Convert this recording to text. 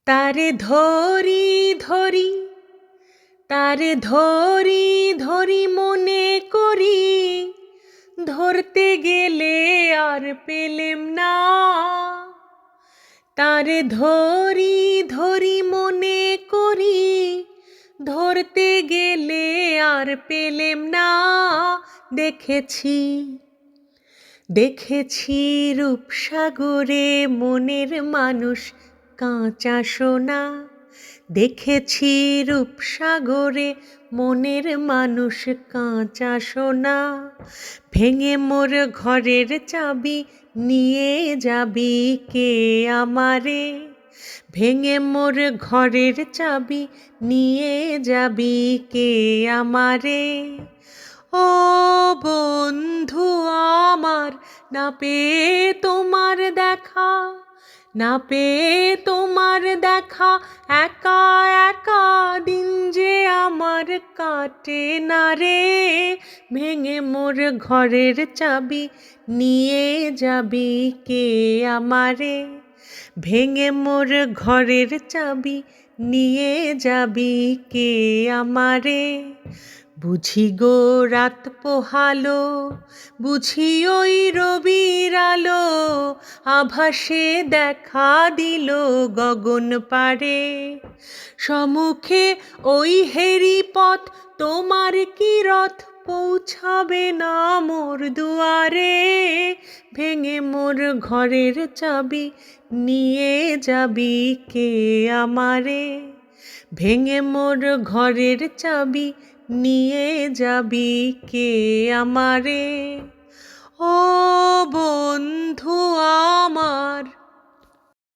তারে ধরি ধরি, তারে ধরি ধরি মনে করি, ধরতে গেলে আর পেলেম না। তারে ধরি ধরি মনে করি, ধরতে গেলে আর পেলেম না। দেখেছি দেখেছি রূপসাগরে মনের মানুষ কাঁচা সোনা। দেখেছি রূপসাগরে মনের মানুষ কাঁচা সোনা। ভেঙে মোর ঘরের চাবি নিয়ে যাবি কে আমারে? ভেঙে মোর ঘরের চাবি নিয়ে যাবি কে আমারে? ও বন্ধু আমার, না পেয়ে তোমার দেখা, না পেয়ে তোমার দেখা, একা একা দিন যে আমার কাটে না রে। ভেঙে মোর ঘরের চাবি নিয়ে যাবি কে আমারে? ভেঙে মোর ঘরের চাবি নিয়ে যাবি কে আমারে? বুঝি গো রাত পোহালো, বুঝি ওই রবির আলো, আভাসে দেখা দিল গগন পারে। সম্মুখে ওই হেরি পথ, তোমার কি রথ পৌঁছাবে না মোর দুয়ারে? ভেঙে মোর ঘরের চাবি নিয়ে যাবি কে আমারে? ভেঙে মোর ঘরের চাবি নিয়ে যাবি কে আমারে? ও বন্ধু আমার।